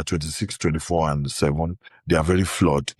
26, 24, and 7. They are very flawed.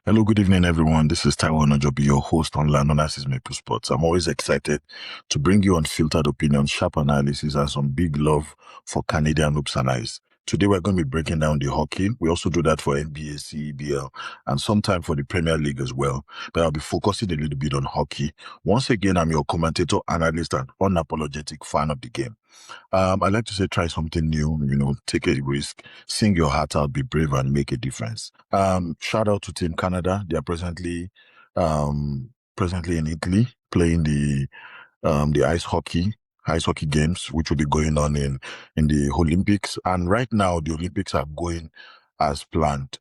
Hello, good evening, everyone. This is Taiwo Najobi, your host on Land Analysis Maple Sports. I'm always excited to bring you unfiltered opinions, sharp analysis, and some big love for Canadian hoops and eyes. Today, we're going to be breaking down the hockey. We also do that for NBA, CEBL, and sometime for the Premier League as well. But I'll be focusing a little bit on hockey. Once again, I'm your commentator, analyst, and unapologetic fan of the game. I like to say try something new, take a risk, sing your heart out, be brave, and make a difference. Shout out to Team Canada. They are presently in Italy playing the ice hockey games, which will be going on in the Olympics. And right now, the Olympics are going as planned.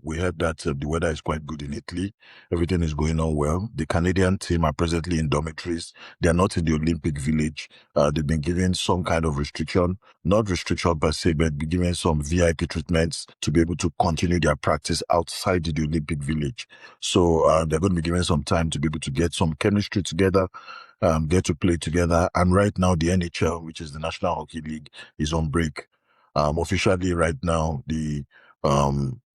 We heard that the weather is quite good in Italy. Everything is going on well. The Canadian team are presently in dormitories. They are not in the Olympic village. They've been given some kind of restriction, not restriction per se, but be given some VIP treatments to be able to continue their practice outside the Olympic village. So they're going to be given some time to be able to get some chemistry together, get to play together. And right now, the NHL, which is the National Hockey League, is on break. Officially right now, the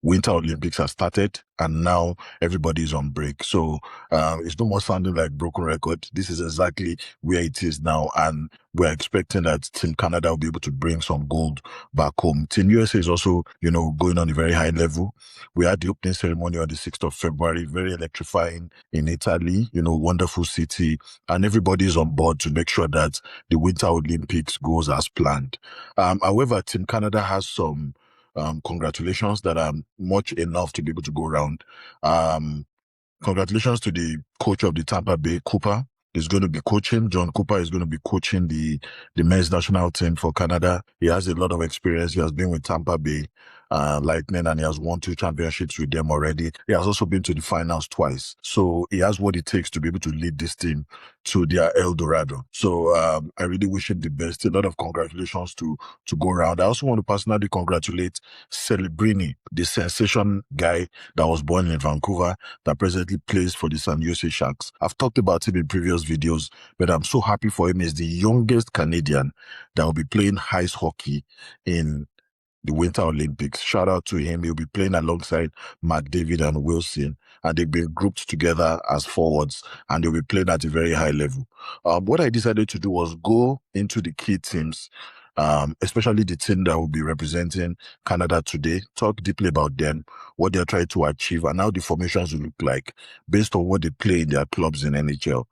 Winter Olympics have started and now everybody is on break. So it's no more sounding like broken record. This is exactly where it is now. And we're expecting that Team Canada will be able to bring some gold back home. Team USA is also, going on a very high level. We had the opening ceremony on the 6th of February, very electrifying in Italy, wonderful city. And everybody is on board to make sure that the Winter Olympics goes as planned. However, Team Canada has some congratulations that are much enough to be able to go around. Congratulations to the coach of the Tampa Bay, Cooper. Is going to be coaching. John Cooper is going to be coaching the men's national team for Canada. He has a lot of experience. He has been with Tampa Bay Lightning and he has won 2 championships with them already. He has also been to the finals twice. So he has what it takes to be able to lead this team to their El Dorado. So I really wish him the best. A lot of congratulations to go around. I also want to personally congratulate Celebrini, the sensation guy that was born in Vancouver, that presently plays for the San Jose Sharks. I've talked about him in previous videos, but I'm so happy for him. He's the youngest Canadian that will be playing ice hockey in the Winter Olympics. Shout out to him. He'll be playing alongside McDavid and Wilson, and they've been grouped together as forwards, and they'll be playing at a very high level. What I decided to do was go into the key teams, especially the team that will be representing Canada today, talk deeply about them, what they're trying to achieve, and how the formations will look like based on what they play in their clubs in NHL.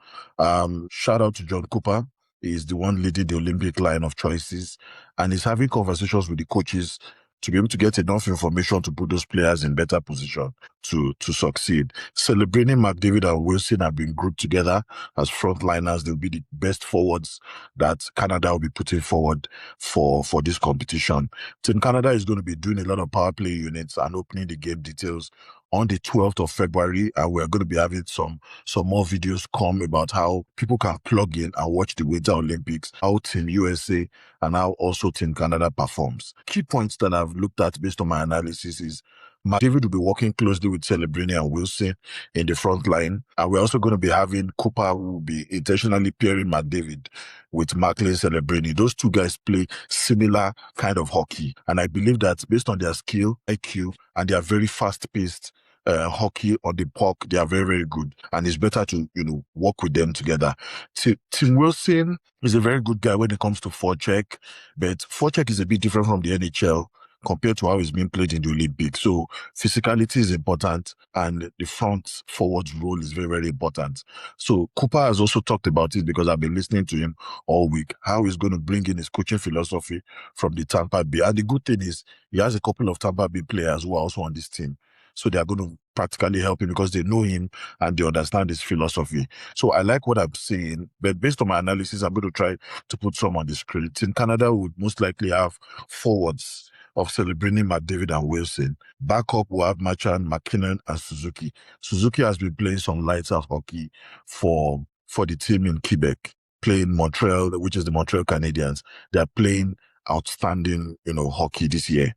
Shout out to John Cooper. He's the one leading the Olympic line of choices, and he's having conversations with the coaches to be able to get enough information to put those players in better position to succeed. Celebrating McDavid and Wilson have been grouped together as frontliners. They'll be the best forwards that Canada will be putting forward for this competition. Team Canada is going to be doing a lot of power play units and opening the game details on the 12th of February, and we're going to be having some more videos come about how people can plug in and watch the Winter Olympics, how Team USA and how also Team Canada performs. Key points that I've looked at based on my analysis is McDavid will be working closely with Celebrini and Wilson in the front line. And we're also going to be having Cooper, who will be intentionally pairing McDavid with McLeod Celebrini. Those two guys play similar kind of hockey. And I believe that based on their skill, IQ, and their very fast-paced hockey on the puck, they are very, very good. And it's better to, work with them together. Tim Wilson is a very good guy when it comes to forecheck, but forecheck is a bit different from the NHL compared to how it's being played in the Olympics. So physicality is important and the front forward role is very, very important. So Cooper has also talked about it because I've been listening to him all week, how he's going to bring in his coaching philosophy from the Tampa Bay. And the good thing is he has a couple of Tampa Bay players who are also on this team. So they are going to practically help him because they know him and they understand his philosophy. So I like what I'm saying, but based on my analysis, I'm going to try to put some on the screen. In Canada, would most likely have forwards of Celebrini, McDavid, and Wilson. Backup, we'll have Marchand, MacKinnon, and Suzuki. Suzuki has been playing some lights out hockey for the team in Quebec, playing Montreal, which is the Montreal Canadiens. They're playing outstanding, hockey this year.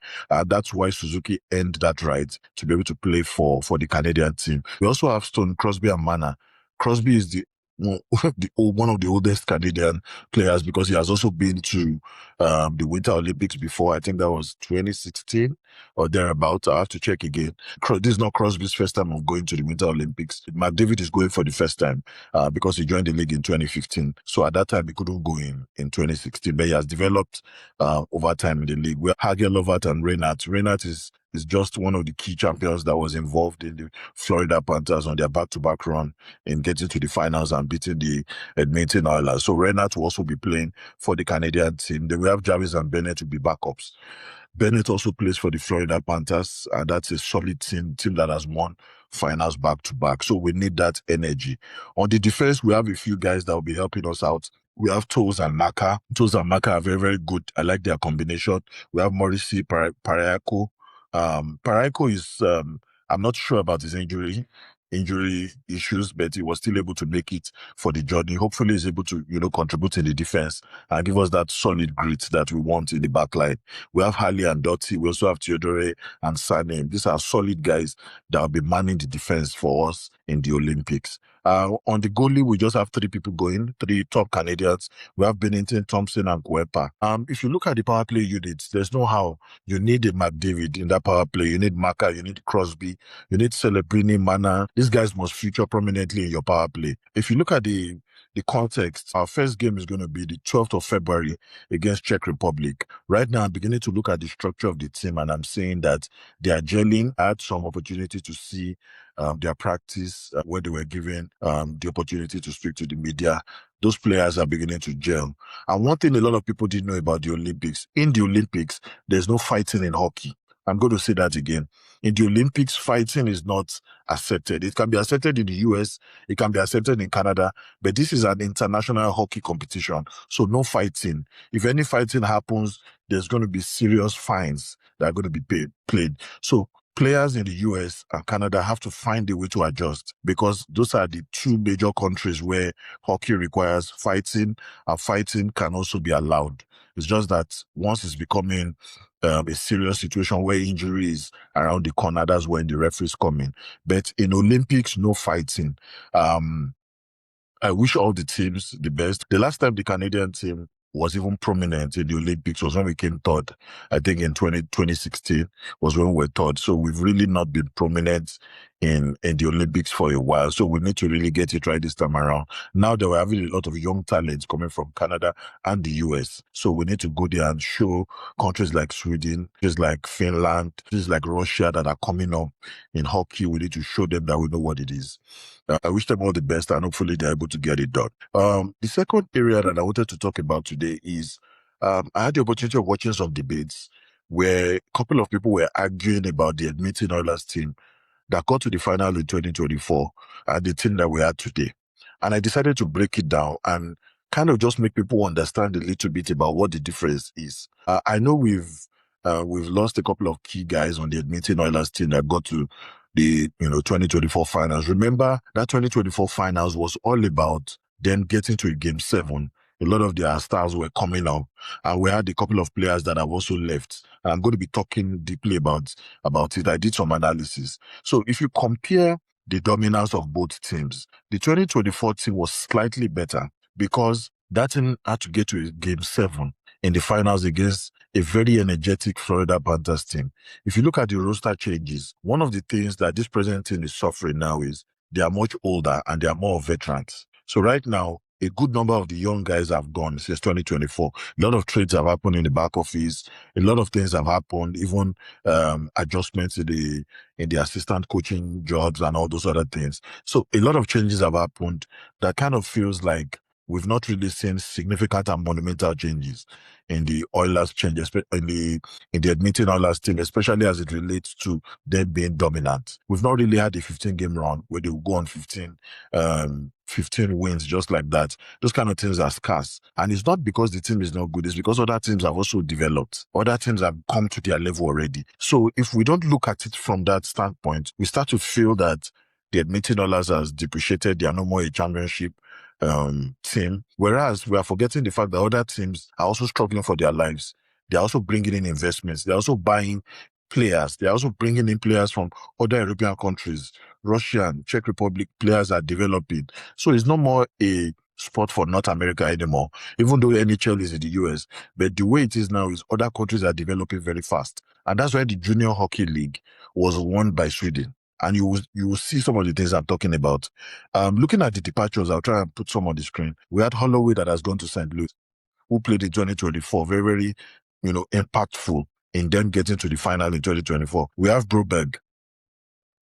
That's why Suzuki earned that right to be able to play for the Canadian team. We also have Stone, Crosby, and Marner. Crosby is one of the oldest Canadian players because he has also been to the Winter Olympics before. I think that was 2016 or thereabout. I have to check again. This is not Crosby's first time of going to the Winter Olympics. McDavid is going for the first time because he joined the league in 2015. So at that time, he couldn't go in 2016, but he has developed over time in the league. We have Hagel, Lovert, and Reinhardt. Reinhardt is just one of the key champions that was involved in the Florida Panthers on their back-to-back run in getting to the finals and beating the Edmonton Oilers. So Reinhardt will also be playing for the Canadian team. Then we have Jarvis and Bennett to be backups. Bennett also plays for the Florida Panthers, and that's a solid team that has won finals back-to-back. So we need that energy. On the defense, we have a few guys that will be helping us out. We have Toews and Makar. Toews and Makar are very, very good. I like their combination. We have Morrissey, Parayko. Parayko is, I'm not sure about his injury issues, but he was still able to make it for the journey. Hopefully he's able to, contribute in the defense and give us that solid grit that we want in the back line. We have Harley and Doughty. We also have Theodore and Sanem. These are solid guys that will be manning the defense for us in the Olympics. On the goalie, we just have 3 people going, 3 top Canadians. We have Binnington, Thompson, and Kuepa. If you look at the power play units, there's no how. You need a McDavid in that power play. You need Makar, you need Crosby, you need Celebrini, Marner. These guys must feature prominently in your power play. If you look at the context, our first game is going to be the 12th of February against Czech Republic. Right now, I'm beginning to look at the structure of the team, and I'm saying that they are gelling. I had some opportunity to see their practice where they were given the opportunity to speak to the media. Those players are beginning to gel. And one thing a lot of people didn't know about the Olympics, in the Olympics, there's no fighting in hockey. I'm going to say that again. In the Olympics, fighting is not accepted. It can be accepted in the US, it can be accepted in Canada, but this is an international hockey competition, so no fighting. If any fighting happens, there's going to be serious fines that are going to be played. So players in the US and Canada have to find a way to adjust because those are the 2 major countries where hockey requires fighting, and fighting can also be allowed. It's just that once it's becoming a serious situation where injury is around the corner, that's when the referees come in. But in Olympics, no fighting. I wish all the teams the best. The last time the Canadian team was even prominent in the Olympics was when we came third. I think in 2016 was when we were third. So we've really not been prominent in the Olympics for a while. So we need to really get it right this time around. Now that we're having a lot of young talents coming from Canada and the US. So we need to go there and show countries like Sweden, countries like Finland, countries like Russia that are coming up in hockey. We need to show them that we know what it is. I wish them all the best, and hopefully they're able to get it done. The second area that I wanted to talk about today is I had the opportunity of watching some debates where a couple of people were arguing about the Edmonton Oilers team that got to the final in 2024 and the team that we had today. And I decided to break it down and kind of just make people understand a little bit about what the difference is. I know we've lost a couple of key guys on the Edmonton Oilers team that got to the 2024 finals. Remember, that 2024 finals was all about them getting to a game 7. A lot of their stars were coming up, and we had a couple of players that have also left. And I'm going to be talking deeply about it. I did some analysis. So if you compare the dominance of both teams, the 2024 team was slightly better because that team had to get to a game 7 in the finals against a very energetic Florida Panthers team. If you look at the roster changes, one of the things that this present team is suffering now is they are much older and they are more veterans. So right now, a good number of the young guys have gone since 2024. A lot of trades have happened in the back office. A lot of things have happened, even adjustments in the assistant coaching jobs and all those other things. So a lot of changes have happened that kind of feels like we've not really seen significant and monumental changes in the Oilers change, in the Edmonton Oilers team, especially as it relates to them being dominant. We've not really had a 15-game run where they will go on 15 15 wins just like that. Those kind of things are scarce. And it's not because the team is not good, it's because other teams have also developed. Other teams have come to their level already. So if we don't look at it from that standpoint, we start to feel that the Edmonton Oilers has depreciated. They are no more a championship team. Whereas we are forgetting the fact that other teams are also struggling for their lives. They're also bringing in investments. They're also buying players. They're also bringing in players from other European countries. Russia and Czech Republic players are developing. So it's no more a sport for North America anymore, even though NHL is in the US. But the way it is now is other countries are developing very fast. And that's why the Junior Hockey League was won by Sweden. And you will see some of the things I'm talking about. Looking at the departures, I'll try and put some on the screen. We had Holloway that has gone to St. Louis, who played in 2024. Very, very, impactful in them getting to the final in 2024. We have Broberg,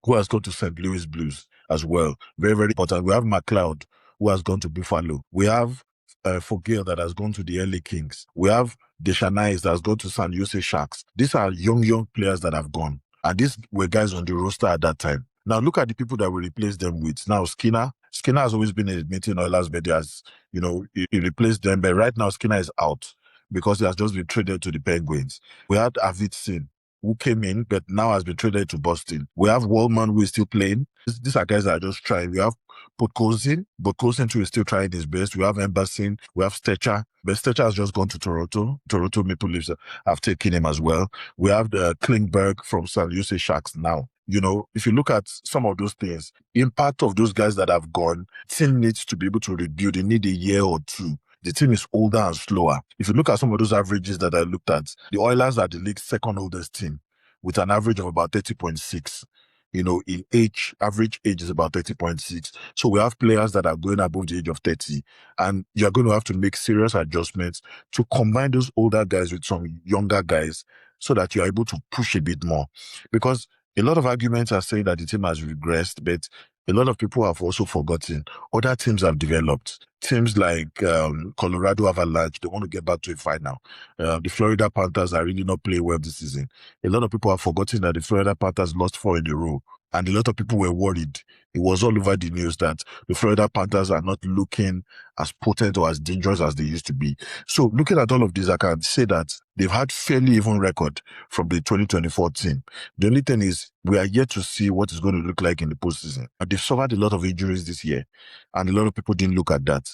who has gone to St. Louis Blues as well. Very, very important. We have McLeod, who has gone to Buffalo. We have Fogel that has gone to the LA Kings. We have Deschanais that has gone to San Jose Sharks. These are young players that have gone. And these were guys on the roster at that time. Now look at the people that we replaced them with. Now Skinner has always been in Edmonton Oilers, but he has, he replaced them. But right now Skinner is out because he has just been traded to the Penguins. We had Arvidsson, who came in, but now has been traded to Boston. We have Walman, who is still playing. These are guys that are just trying. We have Podkolzin, who is still trying his best. We have Emberson. We have Stecher. But Stecher has just gone to Toronto. Toronto Maple Leafs have taken him as well. We have the Klingberg from San Jose Sharks now. If you look at some of those things, impact of those guys that have gone, team needs to be able to rebuild. They need a year or two. The team is older and slower. If you look at some of those averages that I looked at, the Oilers are the league's second oldest team with an average of about 30.6. In age, average age is about 30.6. So we have players that are going above the age of 30. And you're going to have to make serious adjustments to combine those older guys with some younger guys so that you're able to push a bit more. Because a lot of arguments are saying that the team has regressed, but a lot of people have also forgotten. Other teams have developed. Teams like Colorado Avalanche, they want to get back to a final. The Florida Panthers are really not playing well this season. A lot of people have forgotten that the Florida Panthers lost 4 in a row. And a lot of people were worried. It was all over the news that the Florida Panthers are not looking as potent or as dangerous as they used to be. So looking at all of this, I can say that they've had fairly even record from the 2024 team. The only thing is we are yet to see what it's going to look like in the postseason. And they've suffered a lot of injuries this year. And a lot of people didn't look at that.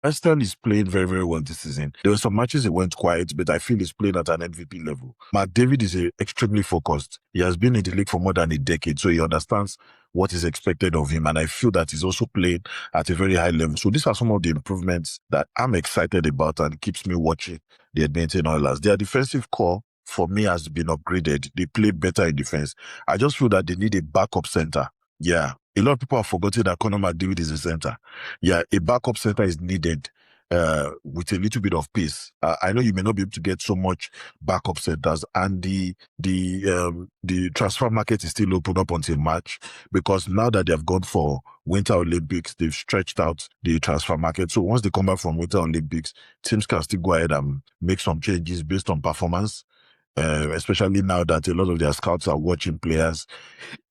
Western is playing very, very well this season. There were some matches it went quiet, but I feel he's playing at an MVP level. McDavid is extremely focused. He has been in the league for more than a decade, so he understands what is expected of him. And I feel that he's also playing at a very high level. So these are some of the improvements that I'm excited about and keeps me watching the Edmonton Oilers. Their defensive core, for me, has been upgraded. They play better in defense. I just feel that they need a backup center. Yeah. A lot of people have forgotten that Conor McDavid is a center. Yeah, a backup center is needed with a little bit of pace. I know you may not be able to get so much backup centers, and the transfer market is still open up until March, because now that they have gone for Winter Olympics, they've stretched out the transfer market. So once they come back from Winter Olympics, teams can still go ahead and make some changes based on performance. Especially now that a lot of their scouts are watching players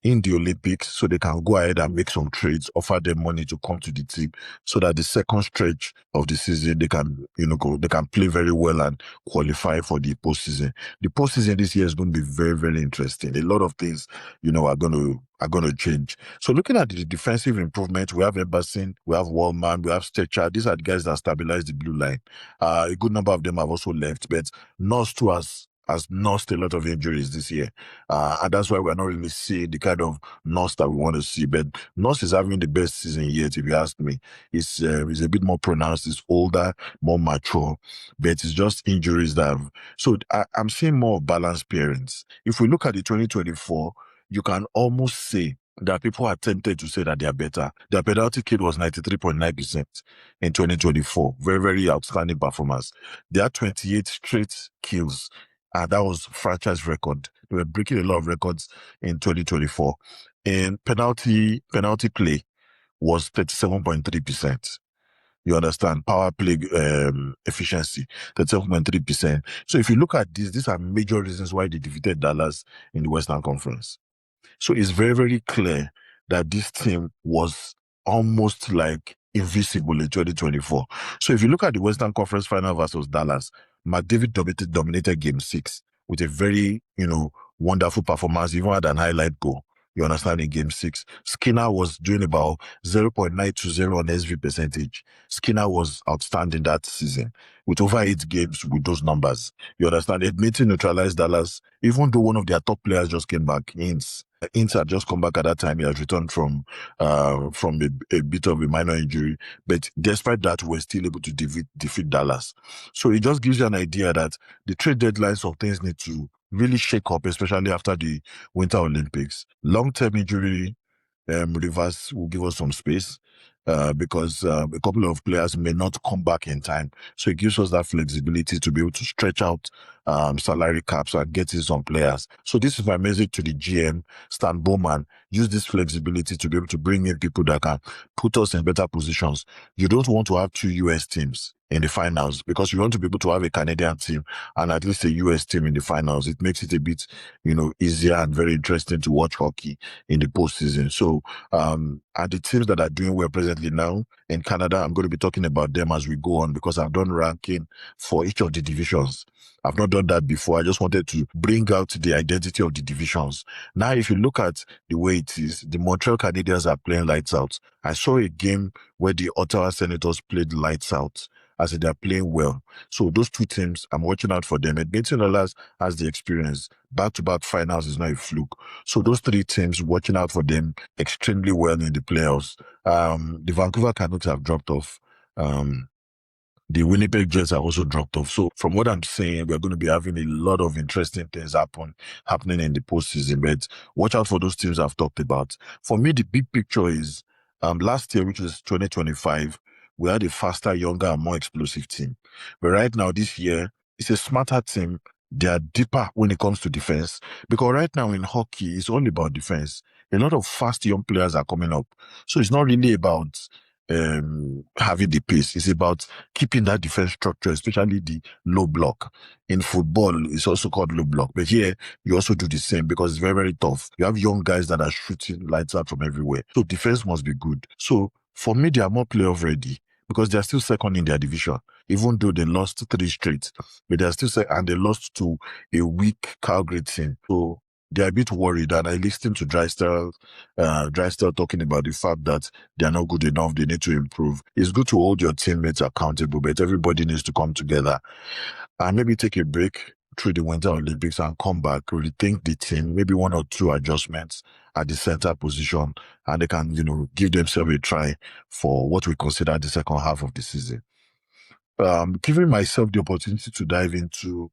in the Olympics, so they can go ahead and make some trades, offer them money to come to the team, so that the second stretch of the season they can, they can play very well and qualify for the postseason. The postseason this year is going to be very, very interesting. A lot of things, are going to change. So looking at the defensive improvement, we have Emberson, we have Walman, we have Stecher. These are the guys that stabilize the blue line. A good number of them have also left, but Nurse too has nursed a lot of injuries this year. And that's why we're not really seeing the kind of Nurse that we want to see. But Nurse is having the best season yet, if you ask me. He's a bit more pronounced, he's older, more mature, but it's just injuries that have... So I'm seeing more balanced parents. If we look at the 2024, you can almost say that people are tempted to say that they are better. Their penalty kill was 93.9% in 2024. Very, very outstanding performance. They had 28 straight kills. And that was franchise record. They were breaking a lot of records in 2024. And penalty play was 37.3%. You understand? Power play efficiency, 37.3%. So if you look at this, these are major reasons why they defeated Dallas in the Western Conference. So it's very, very clear that this team was almost like invisible in 2024. So if you look at the Western Conference Final versus Dallas, McDavid dominated Game 6 with a very, wonderful performance, even had an highlight goal. You understand, in Game 6. Skinner was doing about 0.920 on SV percentage. Skinner was outstanding that season with over 8 games with those numbers. You understand? Edmonton neutralized Dallas, even though one of their top players just came back, Ince had just come back at that time. He had returned from a bit of a minor injury. But despite that, we're still able to defeat Dallas. So it just gives you an idea that the trade deadlines of things need to really shake up, especially after the Winter Olympics. Long-term injury reverse will give us some space because a couple of players may not come back in time. So it gives us that flexibility to be able to stretch out salary caps and get in some players. So this is my message to the GM, Stan Bowman. Use this flexibility to be able to bring in people that can put us in better positions. You don't want to have 2 US teams in the finals because you want to be able to have a Canadian team and at least a US team in the finals. It makes it a bit, easier and very interesting to watch hockey in the postseason. So, and the teams that are doing well presently now in Canada, I'm going to be talking about them as we go on because I've done ranking for each of the divisions. I've not done that before. I just wanted to bring out the identity of the divisions. Now, if you look at the way it is, the Montreal Canadiens are playing lights out. I saw a game where the Ottawa Senators played lights out. I said they're playing well. So those 2 teams, I'm watching out for them. Edmonton Oilers has the experience. Back-to-back finals is not a fluke. So those 3 teams, watching out for them extremely well in the playoffs. The Vancouver Canucks have dropped off. The Winnipeg Jets are also dropped off. So from what I'm saying, we're going to be having a lot of interesting things happening in the postseason. But watch out for those teams I've talked about. For me, the big picture is last year, which was 2025, we had a faster, younger, and more explosive team. But right now, this year, it's a smarter team. They are deeper when it comes to defense. Because right now in hockey, it's all about defense. A lot of fast young players are coming up. So it's not really about having the pace. It's about keeping that defense structure, especially the low block. In football, it's also called low block. But here, you also do the same because it's very, very tough. You have young guys that are shooting lights out from everywhere. So defense must be good. So for me, they are more playoff ready because they're still second in their division, even though they lost 3 straight. But they're still second, and they lost to a weak Calgary team. So they're a bit worried, and I listened to Draisaitl talking about the fact that they're not good enough, they need to improve. It's good to hold your teammates accountable, but everybody needs to come together and maybe take a break through the Winter Olympics and come back, rethink the team, maybe 1 or 2 adjustments at the center position, and they can, give themselves a try for what we consider the second half of the season. Giving myself the opportunity to dive into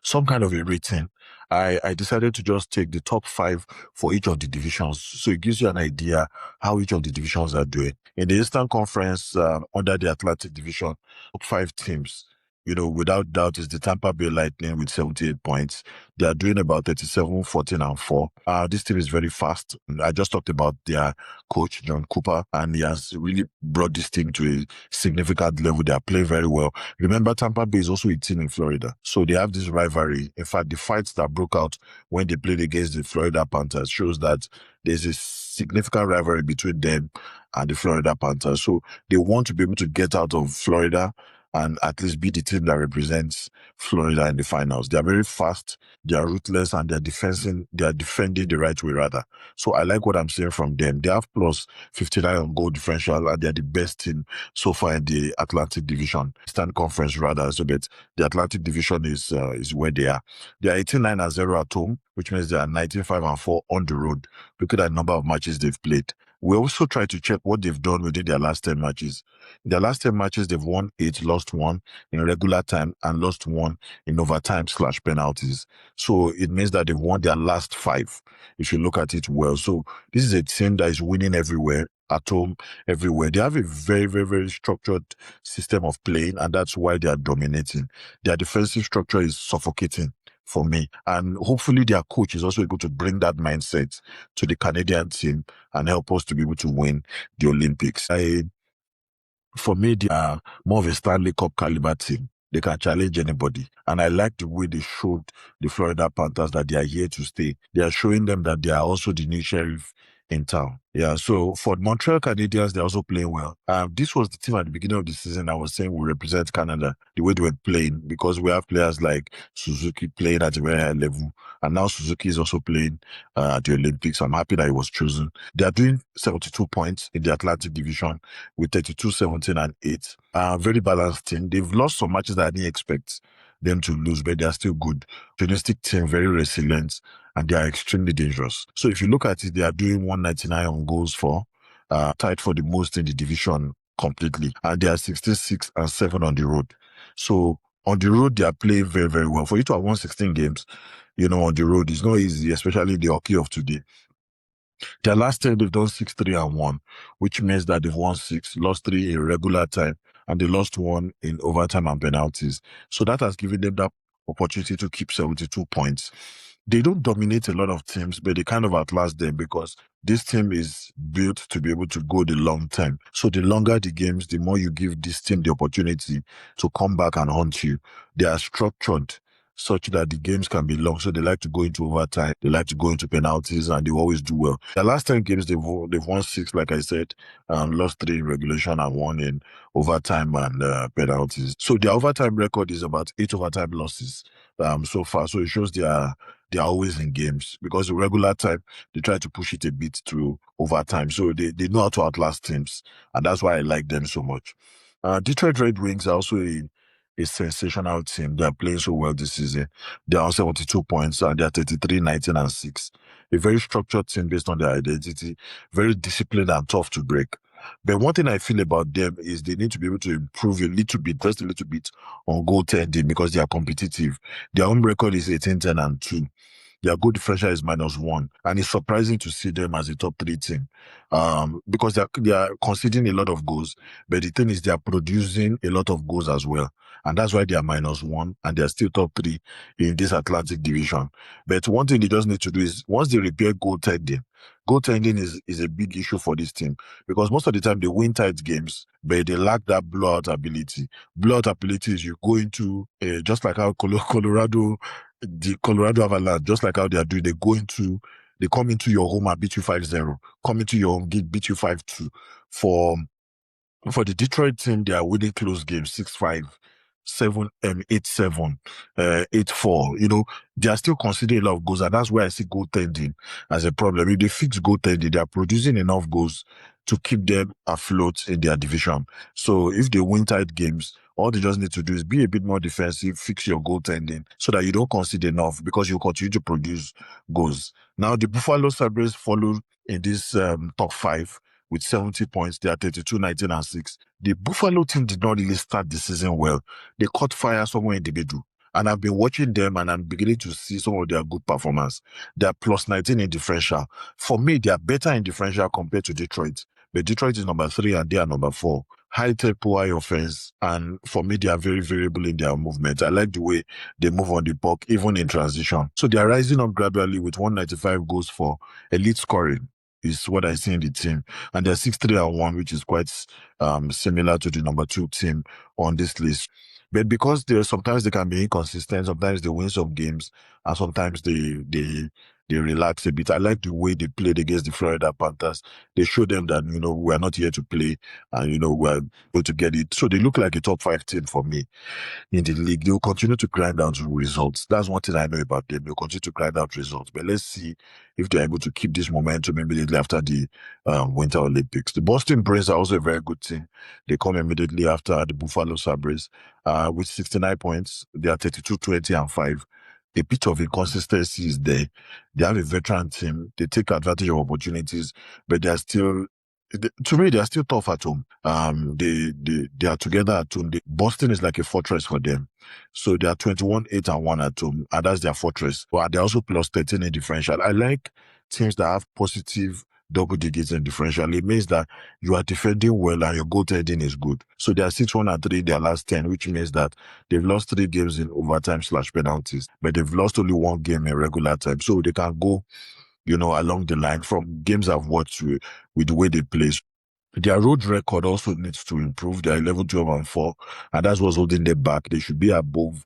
some kind of a rating, I decided to just take the top 5 for each of the divisions. So it gives you an idea how each of the divisions are doing. In the Eastern Conference, under the Atlantic Division, top 5 teams, without doubt is the Tampa Bay Lightning with 78 points. They are doing about 37, 14, and 4. This team is very fast. I just talked about their coach, John Cooper, and he has really brought this team to a significant level. They are playing very well. Remember, Tampa Bay is also a team in Florida. So they have this rivalry. In fact, the fights that broke out when they played against the Florida Panthers shows that there's a significant rivalry between them and the Florida Panthers. So they want to be able to get out of Florida and at least be the team that represents Florida in the finals. They are very fast, they are ruthless, and they are defending the right way rather. So I like what I'm seeing from them. They have plus 59 on goal differential, and they're the best team so far in the Atlantic Division, Eastern Conference rather. So but the Atlantic Division is where they are. They are 18-9-0 at home, which means they are 19-5-4 on the road. Look at the number of matches they've played. We also try to check what they've done within their last 10 matches. In their last 10 matches, they've won 8, lost 1 in regular time, and lost 1 in overtime/penalties. So it means that they've won their last 5, if you look at it well. So this is a team that is winning everywhere, at home, everywhere. They have a very, very, very structured system of playing, and that's why they are dominating. Their defensive structure is suffocating for me. And hopefully their coach is also able to bring that mindset to the Canadian team and help us to be able to win the Olympics. For me, they are more of a Stanley Cup caliber team. They can challenge anybody. And I like the way they showed the Florida Panthers that they are here to stay. They are showing them that they are also the new sheriff in town. Yeah, so for Montreal Canadiens, they're also playing well. This was the team at the beginning of the season I was saying will represent Canada, the way they were playing, because we have players like Suzuki playing at a very high level, and now Suzuki is also playing at the Olympics. I'm happy that he was chosen. They are doing 72 points in the Atlantic Division with 32, 17, and 8. Very balanced team. They've lost some matches that I didn't expect them to lose, but they are still good. Opportunistic team, very resilient, and they are extremely dangerous. So if you look at it, they are doing 199 on goals for, tied for the most in the division completely. And they are 66 and 7 on the road. So on the road, they are playing very, very well. For you to have won 16 games, on the road, it's not easy, especially the hockey of today. Their last 10, they've done 6-3-1, which means that they've won 6, lost 3 in regular time, and they lost 1 in overtime and penalties. So that has given them that opportunity to keep 72 points. They don't dominate a lot of teams, but they kind of outlast them because this team is built to be able to go the long term. So the longer the games, the more you give this team the opportunity to come back and haunt you. They are structured such that the games can be long. So they like to go into overtime, they like to go into penalties, and they always do well. The last 10 games, they've won 6, like I said, lost 3 in regulation and 1 in overtime and penalties. So their overtime record is about 8 overtime losses so far. So it shows they are always in games, because the regular time, they try to push it a bit through overtime. So they know how to outlast teams, and that's why I like them so much. Detroit Red Wings are also a sensational team. They are playing so well this season. They are on 72 points and they are 33, 19, and 6. A very structured team based on their identity, very disciplined and tough to break. But one thing I feel about them is they need to be able to improve a little bit, just a little bit on goaltending, because they are competitive. Their home record is 18, 10, and 2. Their goal differential is -1, and it's surprising to see them as a top 3 team, because they are conceding a lot of goals. But the thing is, they are producing a lot of goals as well, and that's why they are -1, and they are still top 3 in this Atlantic Division. But one thing they just need to do is, once they repair goaltending is a big issue for this team, because most of the time they win tight games, but they lack that blowout ability. Blowout ability is you go into just like how the Colorado Avalanche, just like how they are doing, they come into your home and beat you 5-0, come into your home, beat you 5-2. For the Detroit team, they are winning close games, 6-5, 8-7, 8-4. They are still considering a lot of goals, and that's where I see goaltending as a problem. If they fix goaltending, they are producing enough goals to keep them afloat in their division. So if they win tight games, all they just need to do is be a bit more defensive, fix your goaltending so that you don't concede enough, because you continue to produce goals. Now, the Buffalo Sabres follow in this top 5 with 70 points. They are 32, 19, and 6. The Buffalo team did not really start the season well. They caught fire somewhere in the middle. And I've been watching them, and I'm beginning to see some of their good performance. They are +19 in differential. For me, they are better in differential compared to Detroit. But Detroit is number 3 and they are number 4. High tempo, high offense. And for me, they are very variable in their movement. I like the way they move on the puck, even in transition. So they are rising up gradually with 195 goals for elite scoring, is what I see in the team. And they're 6-3-1, which is quite similar to the number 2 team on this list. But because sometimes they can be inconsistent, sometimes they win some games, and sometimes they relax a bit. I like the way they played against the Florida Panthers. They show them that, we're not here to play, and, we're going to get it. So they look like a top 5 team for me in the league. They'll continue to grind out results. That's one thing I know about them. They'll continue to grind out results. But let's see if they're able to keep this momentum immediately after the Winter Olympics. The Boston Bruins are also a very good team. They come immediately after the Buffalo Sabres with 69 points. They are 32, 20, and 5. A bit of inconsistency is there. They have a veteran team. They take advantage of opportunities, but to me, they are still tough at home. They are together at home. Boston is like a fortress for them. So they are 21, 8, and 1 at home, and that's their fortress. But they're also +13 in differential. I like teams that have positive double digits in differential. It means that you are defending well and your goaltending is good. So they are 6-1 and 3 in their last 10, which means that they've lost 3 games in overtime/penalties, but they've lost only 1 game in regular time. So they can go, along the line from games I've watched with the way they play. Their road record also needs to improve. They are 11, 12, and 4, and that's what's holding them back. They should be above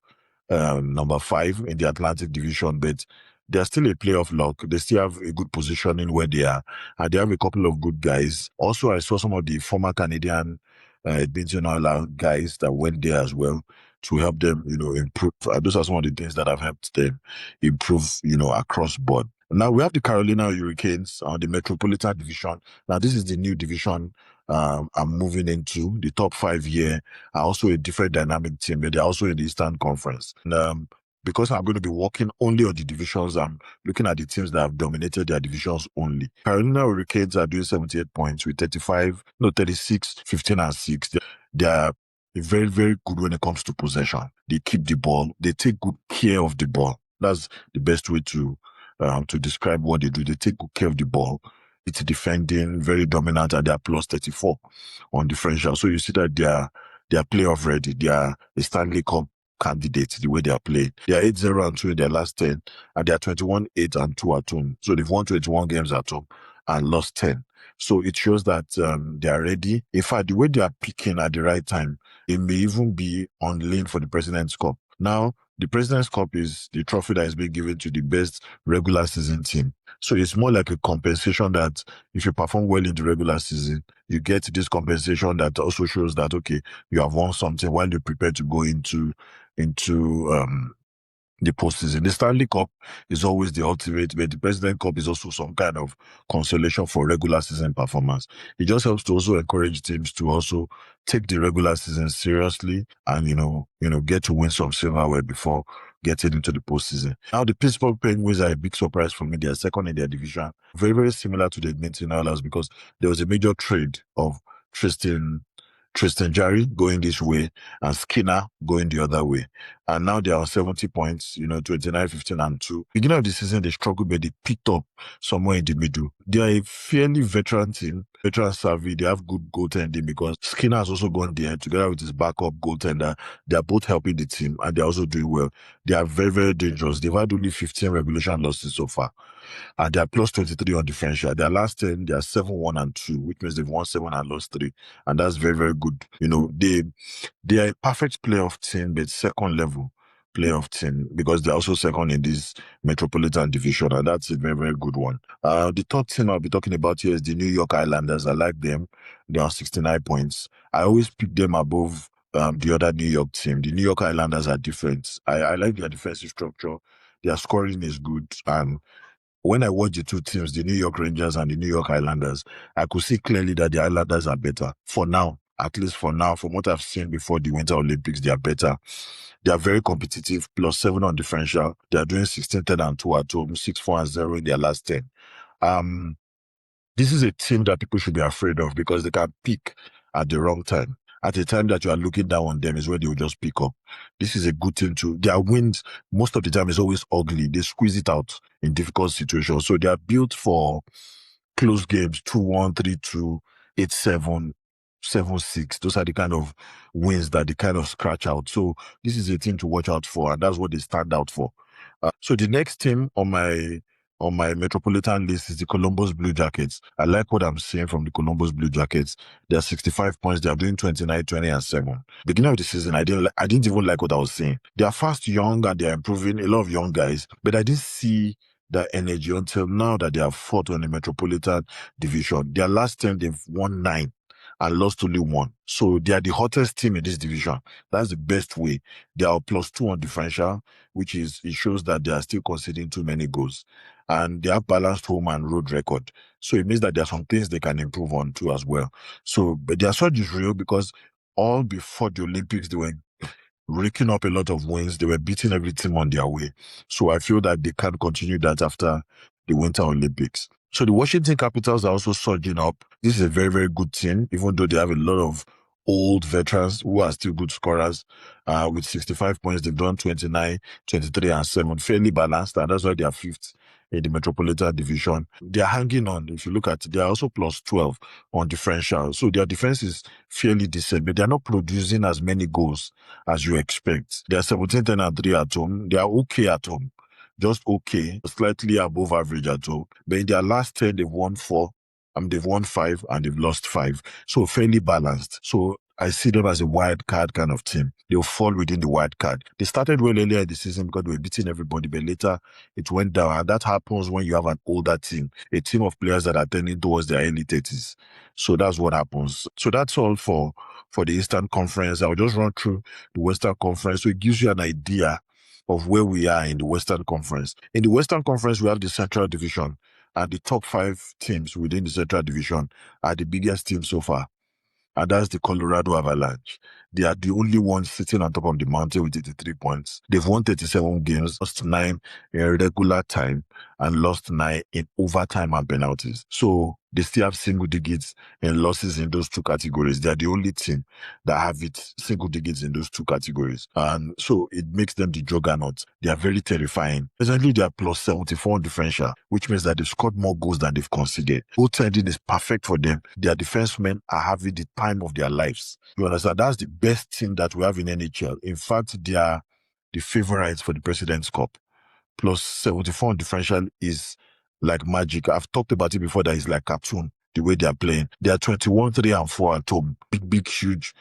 number 5 in the Atlantic Division, but They're still a playoff lock. They still have a good positioning where they are. And they have a couple of good guys. Also, I saw some of the former Canadian Binnington Oilers guys that went there as well to help them, improve. Those are some of the things that have helped them improve, across board. Now we have the Carolina Hurricanes on the Metropolitan Division. Now this is the new division I'm moving into. The top 5 here are also a different dynamic team, but they're also in the Eastern Conference. And, because I'm going to be working only on the divisions, I'm looking at the teams that have dominated their divisions only. Carolina Hurricanes are doing 78 points with 36, 15, and 6. They're very, very good when it comes to possession. They keep the ball. They take good care of the ball. That's the best way to describe what they do. They take good care of the ball. It's defending, very dominant, and they're plus 34 on differential. So you see that they're playoff ready. They are a Stanley Cup candidates the way they are playing. They are 8-0-2 in their last 10, and they are 21-8-2 at home. So they've won 21 games at home and lost 10. So it shows that they are ready. In fact, the way they are picking at the right time, it may even be on lane for the President's Cup. Now, the President's Cup is the trophy that is being given to the best regular season team. So it's more like a compensation that if you perform well in the regular season, you get this compensation that also shows that, okay, you have won something while you prepare to go into the postseason. The Stanley Cup is always the ultimate, but the President Cup is also some kind of consolation for regular season performance. It just helps to also encourage teams to also take the regular season seriously and, get to win some silverware before getting into the postseason. Now, the Pittsburgh Penguins are a big surprise for me. They are second in their division. Very, very similar to the Edmonton Oilers because there was a major trade of Tristan Jarry going this way and Skinner going the other way. And now they are on 70 points, 29, 15, and 2. Beginning of the season, they struggled, but they picked up somewhere in the middle. They are a fairly veteran team, veteran savvy. They have good goaltending because Skinner has also gone there together with his backup goaltender. They are both helping the team and they're also doing well. They are very, very dangerous. They've had only 15 regulation losses so far. And they are plus 23 on differential. Their last 10, they are 7-1-2, which means they've won 7 and lost 3. And that's very, very good. They are a perfect playoff team, but second level playoff team because they're also second in this Metropolitan Division, and that's a very, very good one. The third team I'll be talking about here is the New York Islanders. I like them. They are 69 points. I always pick them above the other New York team. The New York Islanders are different. I like their defensive structure. Their scoring is good. And when I watch the two teams, the New York Rangers and the New York Islanders, I could see clearly that the Islanders are better. For now, at least for now, from what I've seen before the Winter Olympics, they are better. They are very competitive, plus 7 on differential. They are doing 16-10-2 at home, 6-4-0 in their last 10. This is a team that people should be afraid of because they can peak at the wrong time. At the time that you are looking down on them is where they will just pick up. This is a good team too. Their wins, most of the time, is always ugly. They squeeze it out in difficult situations. So they are built for close games, 2-1, 3-2, 8-7, 7-6. Those are the kind of wins that they kind of scratch out. So this is a team to watch out for, and that's what they stand out for. So the next team on my Metropolitan list is the Columbus Blue Jackets. I like what I'm seeing from the Columbus Blue Jackets. They're 65 points. They're doing 29, 20, and 7. Beginning of the season, I didn't even like what I was seeing. They are fast, young, and they're improving. A lot of young guys, but I didn't see that energy until now that they have fought on the Metropolitan Division. Their last 10, they've won 9 and lost only 1. So they are the hottest team in this division. That's the best way. They are plus 2 on differential, it shows that they are still conceding too many goals. And they have balanced home and road record. So it means that there are some things they can improve on too as well. So, but their surge is real because all before the Olympics, they were raking up a lot of wins. They were beating every team on their way. So I feel that they can continue that after the Winter Olympics. So the Washington Capitals are also surging up. This is a very, very good team, even though they have a lot of old veterans who are still good scorers. With 65 points, they've done 29, 23, and 7. Fairly balanced, and that's why they are 5th in the Metropolitan Division. They're hanging on. If you look at it, they're also plus 12 on differential. So their defense is fairly decent, but they're not producing as many goals as you expect. They're 17-10-3 at home. They are okay at home. Just okay, slightly above average at home. But in their last 10, they've won 4. They've won 5 and they've lost 5. So fairly balanced. So I see them as a wild card kind of team. They'll fall within the wild card. They started well earlier in the season because they were beating everybody, but later it went down. And that happens when you have an older team, a team of players that are tending towards their early 30s. So that's what happens. So that's all for the Eastern Conference. I'll just run through the Western Conference. So it gives you an idea of where we are in the Western Conference. In the Western Conference, we have the Central Division, and the top 5 teams within the Central Division are the biggest teams so far. And that's the Colorado Avalanche. They are the only ones sitting on top of the mountain with 83 points. They've won 37 games, lost 9 in regular time, and lost 9 in overtime and penalties. So they still have single digits in losses in those two categories. They are the only team that have it single digits in those two categories. And so it makes them the juggernaut. They are very terrifying. Presently, they are plus 74 on differential, which means that they've scored more goals than they've conceded. Goaltending is perfect for them. Their defensemen are having the time of their lives. You understand? That's the best team that we have in NHL. In fact, they are the favorites for the President's Cup. Plus 74 on differential is like magic. I've talked about it before, that it's like cartoon, the way they are playing. They are 21, 3, and 4 at home. Big, huge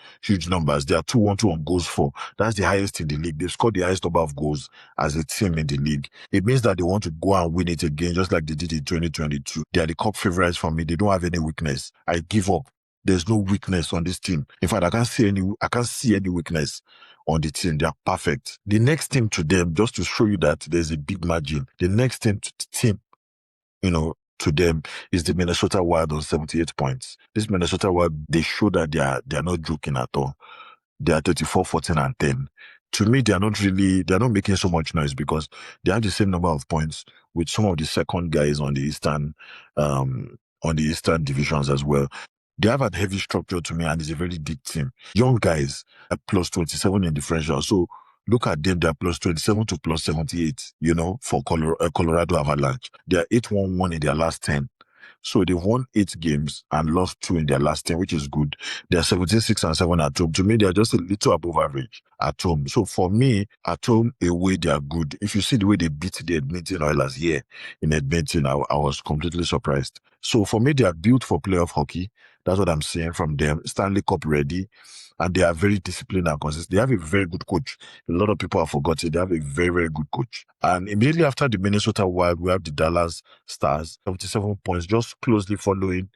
numbers. They are 2-1-2 on goals for. That's the highest in the league. They've scored the highest number of goals as a team in the league. It means that they want to go and win it again, just like they did in 2022. They are the cup favorites for me. They don't have any weakness. I give up. There's no weakness on this team. In fact, I can't see any weakness on the team. They are perfect. The next team to them, just to show you that there's a big margin, the next team to them is the Minnesota Wild on 78 points. This Minnesota Wild, they show that they are not joking at all. They are 34, 14, and 10. To me, they're not making so much noise because they have the same number of points with some of the second guys on the Eastern divisions as well. They have a heavy structure to me, and it's a very deep team. Young guys are plus 27 in differential. So look at them, they're plus 27 to plus 78, for Colorado Avalanche. They are 8-1-1 in their last 10. So they've won 8 games and lost 2 in their last 10, which is good. They're 17-6-7 at home. To me, they're just a little above average at home. So for me, at home, away, they are good. If you see the way they beat the Edmonton Oilers here in Edmonton, I was completely surprised. So for me, they are built for playoff hockey. That's what I'm saying from them. Stanley Cup ready. And they are very disciplined and consistent. They have a very good coach. A lot of people have forgotten. They have a very, very good coach. And immediately after the Minnesota Wild, we have the Dallas Stars, 77 points, just closely following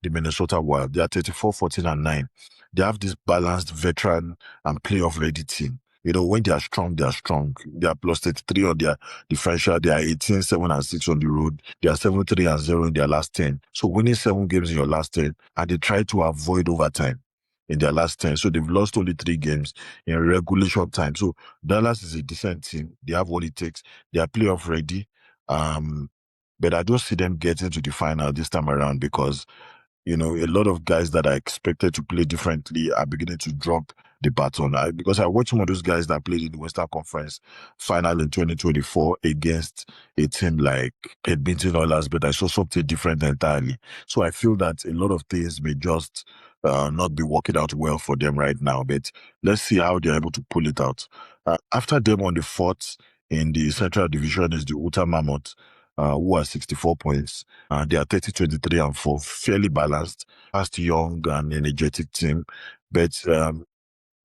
the Minnesota Wild. They are 34, 14, and 9. They have this balanced veteran and playoff-ready team. When they are strong, they are strong. They are plus 33 on their differential. They are 18, 7, and 6 on the road. They are 7, 3, and 0 in their last 10. So winning 7 games in your last 10, and they try to avoid overtime in their last 10. So they've lost only 3 games in regulation time. So Dallas is a decent team. They have what it takes. They are playoff ready. But I don't see them getting to the final this time around because, a lot of guys that are expected to play differently are beginning to drop the baton. Because I watched some of those guys that played in the Western Conference final in 2024 against a team like Edmonton Oilers, but I saw something different entirely. So I feel that a lot of things may just not be working out well for them right now, but let's see how they're able to pull it out. After them on the 4th in the Central Division is the Utah Mammoth, who are 64 points. They are 30, 23, and 4, fairly balanced, fast, young, and energetic team. But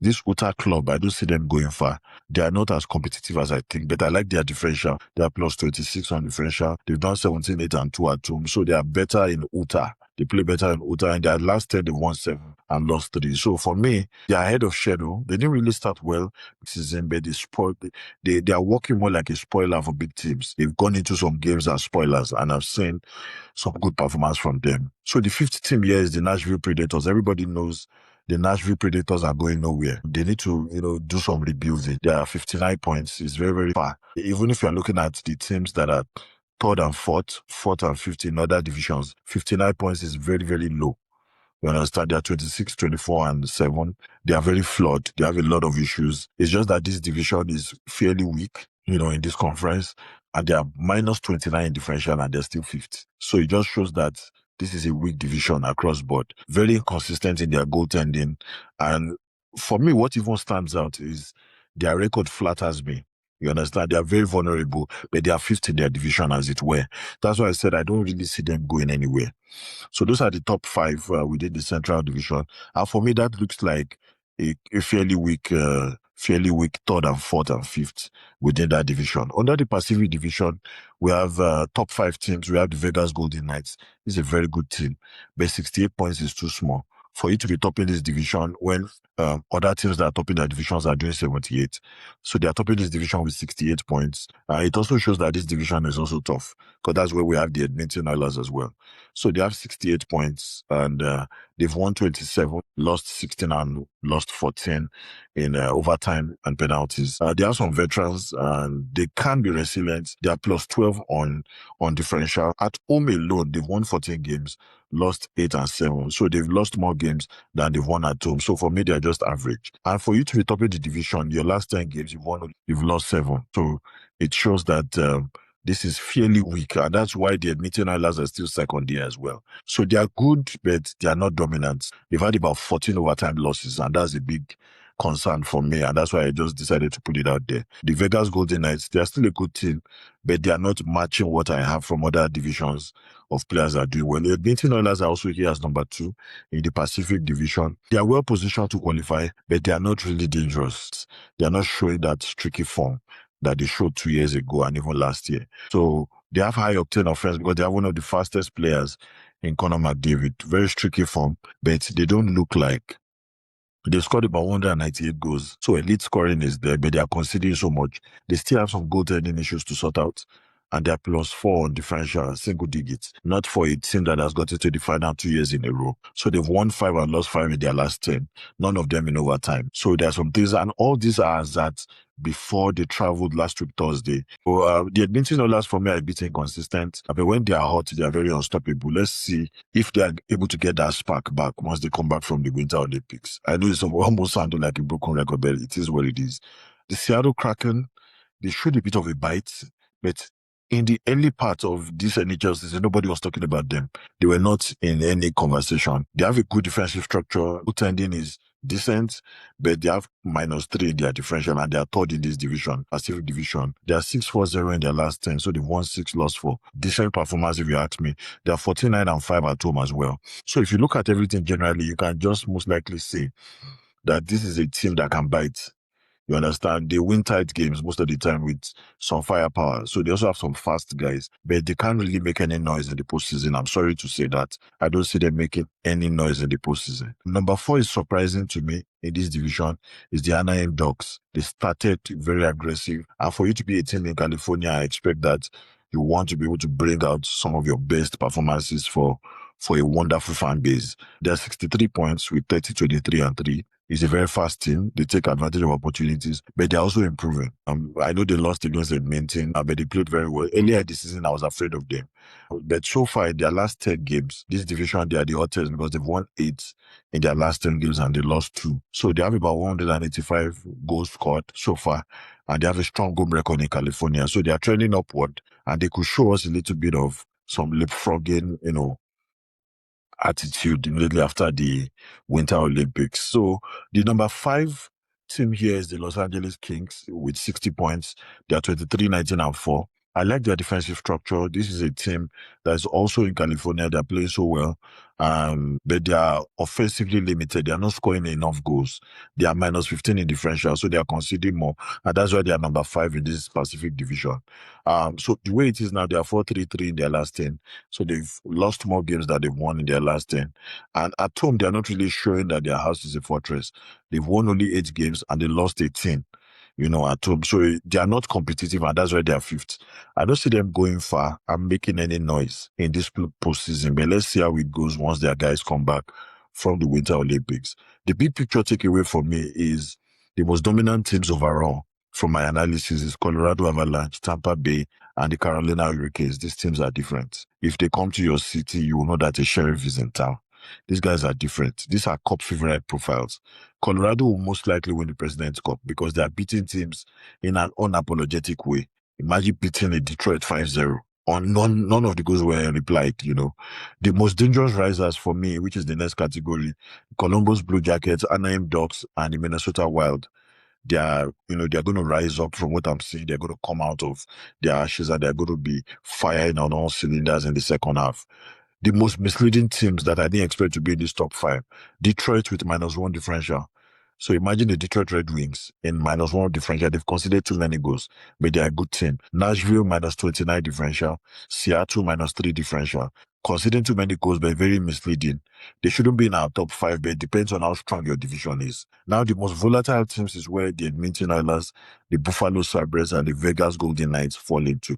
this Utah club, I don't see them going far. They are not as competitive as I think, but I like their differential. They are plus 26 on differential. They've done 17, 8, and 2 at home. So they are better in Utah. They play better in Utah. In their last 10, they won 7 and lost 3. So for me, they are ahead of schedule. They didn't really start well this season, but they are working more like a spoiler for big teams. They've gone into some games as spoilers, and I've seen some good performance from them. So the 5th team here is the Nashville Predators. Everybody knows the Nashville Predators are going nowhere. They need to, do some rebuilding. They are 59 points. It's very, very far. Even if you're looking at the teams that are 3rd and 4th and 5th in other divisions, 59 points is very, very low. You understand? They are 26, 24, and 7. They are very flawed. They have a lot of issues. It's just that this division is fairly weak, in this conference, and they are minus 29 in differential, and they're still 5th. So it just shows that this is a weak division across board. Very inconsistent in their goaltending. And for me, what even stands out is their record flatters me. You understand? They are very vulnerable, but they are 5th in their division, as it were. That's why I said I don't really see them going anywhere. So those are the top 5 within the Central Division. And for me, that looks like a fairly weak third and fourth and fifth within that division. Under the Pacific Division, we have top five teams. We have the Vegas Golden Knights. It's a very good team, but 68 points is too small for you to be topping this division when other teams that are topping their divisions are doing 78. So they are topping this division with 68 points. It also shows that this division is also tough because that's where we have the Edmonton Oilers as well. So they have 68 points and they've won 27, lost 16 and lost 14 in overtime and penalties. They have some veterans and they can be resilient. They are plus 12 on differential. At home alone, they've won 14 games, lost 8 and 7. So they've lost more games than they've won at home. So for me, they're just average. And for you to be topping the division, your last 10 games, you've lost 7. So it shows that this is fairly weak, and that's why the Edmonton Oilers are still second there as well. So they are good, but they are not dominant. They've had about 14 overtime losses, and that's a big concern for me, and that's why I just decided to put it out there. The Vegas Golden Knights, they are still a good team, but they are not matching what I have from other divisions of players that are doing well. The Edmonton Oilers are also here as number 2 in the Pacific Division. They are well positioned to qualify, but they are not really dangerous. They are not showing that streaky form that they showed 2 years ago and even last year. So they have high octane offense because they are one of the fastest players in Connor McDavid. Very streaky form, but they don't look like they scored about 198 goals. So elite scoring is there, but they are conceding so much. They still have some goaltending issues to sort out. And they're plus 4 on differential, single digits. Not for a team that has gotten to the final 2 years in a row. So they've won 5 and lost 5 in their last 10. None of them in overtime. So there are some things, and all these are that before they traveled last week Thursday. So the Edmonton Oilers for me are a bit inconsistent. But when they are hot, they are very unstoppable. Let's see if they are able to get that spark back once they come back from the Winter Olympics. I know it's almost sounding like a broken record, but it is what it is. The Seattle Kraken, they showed a bit of a bite, but in the early part of this NHL season, nobody was talking about them. They were not in any conversation. They have a good defensive structure. Goaltending is decent, but they have -3 in their differential and they are third in this division, Pacific Division. They are 6-4-0 in their last 10, so they've won 6, lost 4. Decent performance if you ask me. They are 49 and 5 at home as well. So if you look at everything generally, you can just most likely say that this is a team that can bite. You understand? They win tight games most of the time with some firepower. So they also have some fast guys, but they can't really make any noise in the postseason. I'm sorry to say that. I don't see them making any noise in the postseason. Number 4 is surprising to me in this division is the Anaheim Ducks. They started very aggressive. And for you to be a team in California, I expect that you want to be able to bring out some of your best performances for a wonderful fan base. They are 63 points with 30, 23, and 3. It's a very fast team. They take advantage of opportunities, but they're also improving. I know they lost against Edmonton, but they played very well. Earlier this season, I was afraid of them. But so far, in their last 10 games, this division, they are the hottest because they've won 8 in their last 10 games and they lost 2. So they have about 185 goals scored so far, and they have a strong home record in California. So they are trending upward, and they could show us a little bit of some leapfrogging, attitude immediately after the Winter Olympics. So the number 5 team here is the Los Angeles Kings with 60 points. They are 23, 19, and 4. I like their defensive structure. This is a team that is also in California. They're playing so well. But they are offensively limited. They are not scoring enough goals. They are -15 in differential, so they are conceding more. And that's why they are number 5 in this Pacific Division. So the way it is now, they are 4-3-3 in their last 10. So they've lost more games than they've won in their last 10. And at home, they are not really showing that their house is a fortress. They've won only 8 games and they lost 18. At home. So they are not competitive, and that's why they are 5th. I don't see them going far and making any noise in this postseason, but let's see how it goes once their guys come back from the Winter Olympics. The big picture takeaway for me is the most dominant teams overall from my analysis is Colorado Avalanche, Tampa Bay, and the Carolina Hurricanes. These teams are different. If they come to your city, you will know that a sheriff is in town. These guys are different. These are cup favorite profiles. Colorado will most likely win the President's Cup because they are beating teams in an unapologetic way. Imagine beating a Detroit 5-0. None of the goals were replied, The most dangerous risers for me, which is the next category, Columbus Blue Jackets, Anaheim Ducks, and the Minnesota Wild. They are going to rise up from what I'm seeing. They're going to come out of their ashes and they're going to be firing on all cylinders in the second half. The most misleading teams that I didn't expect to be in this top 5. Detroit with -1 differential. So imagine the Detroit Red Wings in -1 differential. They've conceded too many goals, but they're a good team. Nashville -29 differential. Seattle -3 differential. Conceding too many goals, but very misleading. They shouldn't be in our top 5, but it depends on how strong your division is. Now, the most volatile teams is where the Edmonton Oilers, the Buffalo Sabres, and the Vegas Golden Knights fall into.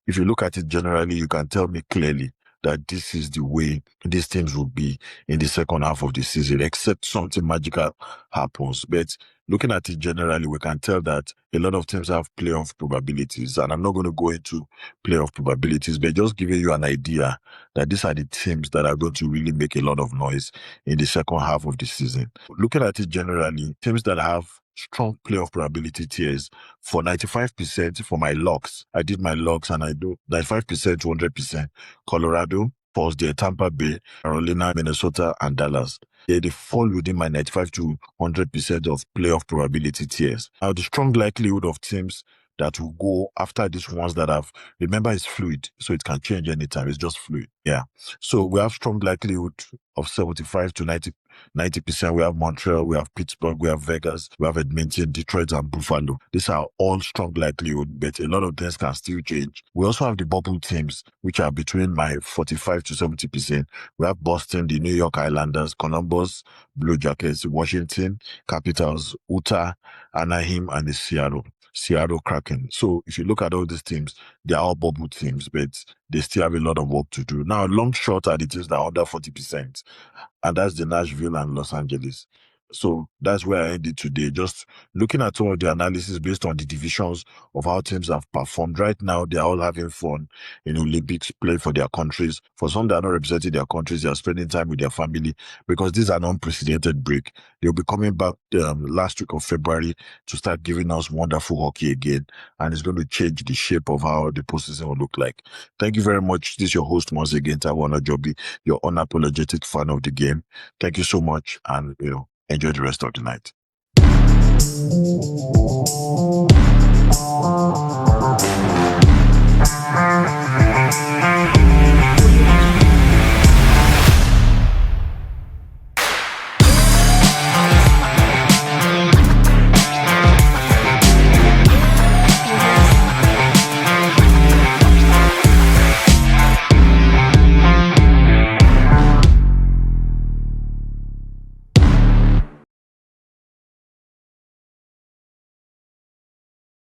If you look at it generally, you can tell me clearly that this is the way these teams will be in the second half of the season, except something magical happens. But looking at it generally, we can tell that a lot of teams have playoff probabilities. And I'm not going to go into playoff probabilities, but just giving you an idea that these are the teams that are going to really make a lot of noise in the second half of the season. Looking at it generally, teams that have strong playoff probability tiers for 95% for my locks. I did my locks and I do 95% to 100%. Colorado falls there, Tampa Bay, Carolina, Minnesota, and Dallas. They fall within my 95 to 100% of playoff probability tiers. Now, the strong likelihood of teams that will go after these ones that have, remember, it's fluid, so it can change anytime. It's just fluid. Yeah. So we have strong likelihood of 75 to 90%. We have Montreal, we have Pittsburgh, we have Vegas, we have Edmonton, Detroit, and Buffalo. These are all strong likelihood, but a lot of things can still change. We also have the bubble teams, which are between my 45 to 70%. We have Boston, the New York Islanders, Columbus, Blue Jackets, Washington, Capitals, Utah, Anaheim, and the Seattle Kraken. So if you look at all these teams, they are all bubble teams, but they still have a lot of work to do. Now, long shot are the teams that are under 40%, and that's the Nashville and Los Angeles. So that's where I ended today. Just looking at some of the analysis based on the divisions of how teams have performed. Right now, they're all having fun in Olympics, playing for their countries. For some that are not representing their countries, they are spending time with their family because this is an unprecedented break. They'll be coming back last week of February to start giving us wonderful hockey again. And it's going to change the shape of how the postseason will look like. Thank you very much. This is your host once again, Tawana Joby, your unapologetic fan of the game. Thank you so much. And, enjoy the rest of the night.